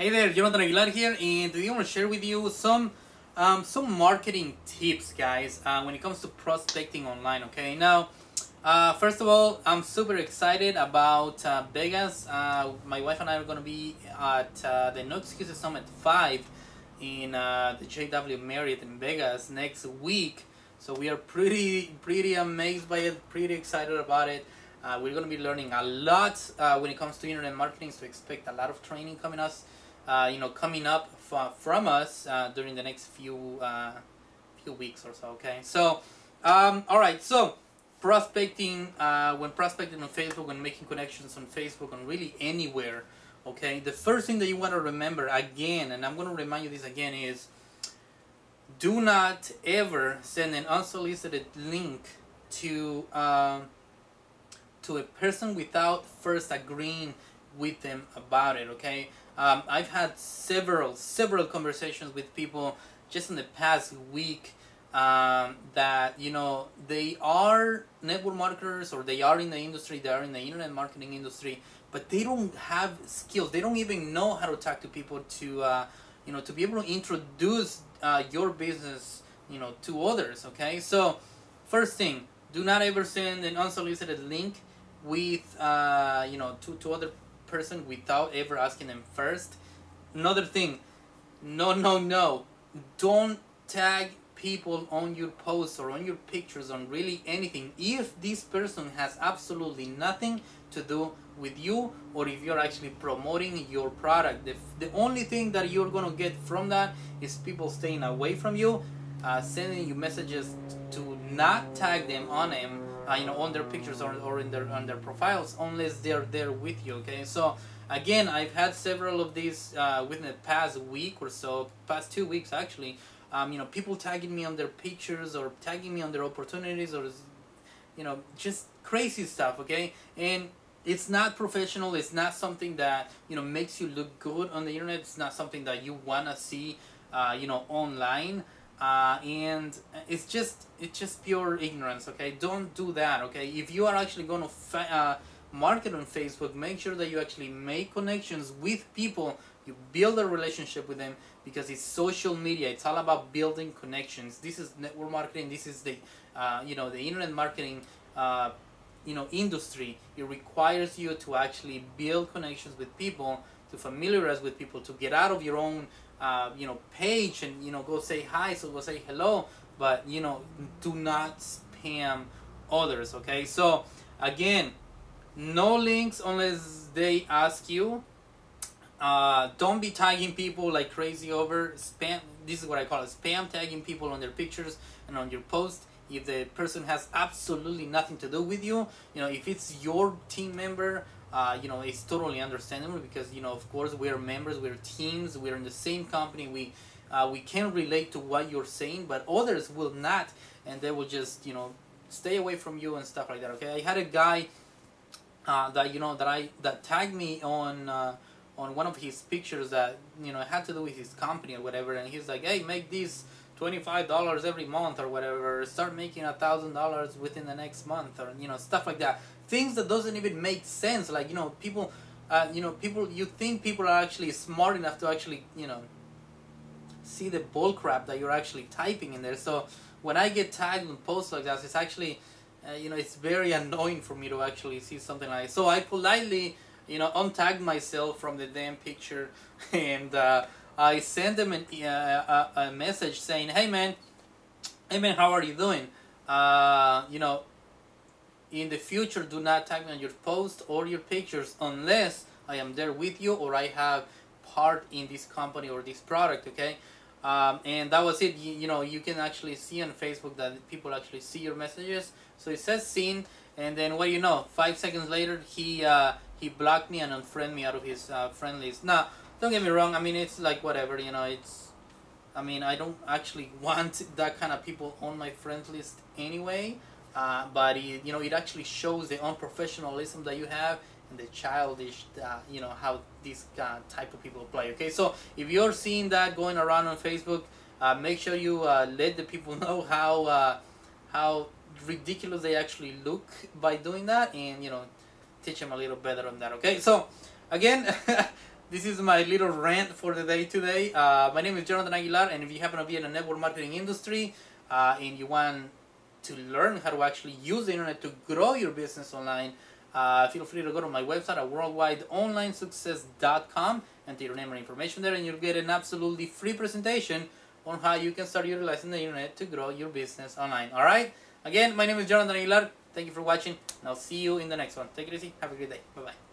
Hey there, Jonathan Aguilar here, and today I want to share with you some marketing tips, guys, when it comes to prospecting online. Okay, now, first of all, I'm super excited about Vegas. My wife and I are going to be at the No Excuses Summit 5 in the JW Marriott in Vegas next week. So we are pretty amazed by it, pretty excited about it. We're going to be learning a lot when it comes to internet marketing, so expect a lot of training coming coming up from us during the next few weeks or so. Okay, so all right, so prospecting, when prospecting on Facebook, when making connections on Facebook, on really anywhere. Okay, the first thing that you want to remember again, and I'm going to remind you this again, is do not ever send an unsolicited link to a person without first agreeing with them about it. Okay, I've had several conversations with people just in the past week that they are network marketers, or they are in the industry, they are in the internet marketing industry, but they don't have skills. They don't even know how to talk to people to to be able to introduce your business to others. Okay, so first thing, do not ever send an unsolicited link with to other person without ever asking them first. Another thing, no, don't tag people on your posts or on your pictures, on really anything, if this person has absolutely nothing to do with you, or if you're actually promoting your product. The only thing that you're gonna get from that is people staying away from you, sending you messages to not tag them on them, on their pictures, or in on their profiles, unless they're there with you. Okay, so again, I've had several of these within the past week or so, past 2 weeks actually. People tagging me on their pictures, or tagging me on their opportunities, or just crazy stuff. Okay, and it's not professional. It's not something that makes you look good on the internet. It's not something that you wanna see online. And it's just pure ignorance. Okay, don't do that. Okay, if you are actually going to market on Facebook, make sure that you actually make connections with people, you build a relationship with them, because it's social media. It's all about building connections. This is network marketing. This is the the internet marketing industry. It requires you to actually build connections with people, to familiarize with people, to get out of your own page and go say hi, so go say hello, but do not spam others. Okay, so again, no links unless they ask you. Don't be tagging people like crazy over spam. This is what I call it, spam tagging people on their pictures and on your post. If the person has absolutely nothing to do with you, if it's your team member, it's totally understandable, because of course, we're members, we're teams, we're in the same company. We can relate to what you're saying, but others will not, and they will just stay away from you and stuff like that. Okay, I had a guy that tagged me on one of his pictures that had to do with his company or whatever, and he's like, hey, make these $25 every month or whatever, start making $1,000 within the next month, or stuff like that. Things that doesn't even make sense. Like people, you think people are actually smart enough to actually see the bull crap that you're actually typing in there. So when I get tagged on posts like that, it's actually it's very annoying for me to actually see something like that. So I politely untag myself from the damn picture, and I send them a message saying, hey man, how are you doing? In the future, do not tag me on your post or your pictures unless I am there with you, or I have part in this company or this product. Okay, and that was it. You can actually see on Facebook that people actually see your messages. So it says seen, and then what do you know? 5 seconds later, he blocked me and unfriended me out of his friend list. Now, don't get me wrong. I mean, it's like whatever. I don't actually want that kind of people on my friend list anyway. But it actually shows the unprofessionalism that you have, and the childish, how these type of people play. Okay, so if you're seeing that going around on Facebook, make sure you let the people know how ridiculous they actually look by doing that, and teach them a little better on that. Okay, so again, this is my little rant for the day today. My name is Jonathan Aguilar, and if you happen to be in the network marketing industry and you want to learn how to actually use the internet to grow your business online, feel free to go to my website at worldwideonlinesuccess.com, enter your name and information there, and you'll get an absolutely free presentation on how you can start utilizing the internet to grow your business online. Alright? Again, my name is Jonathan Aguilar. Thank you for watching, and I'll see you in the next one. Take it easy. Have a good day. Bye-bye.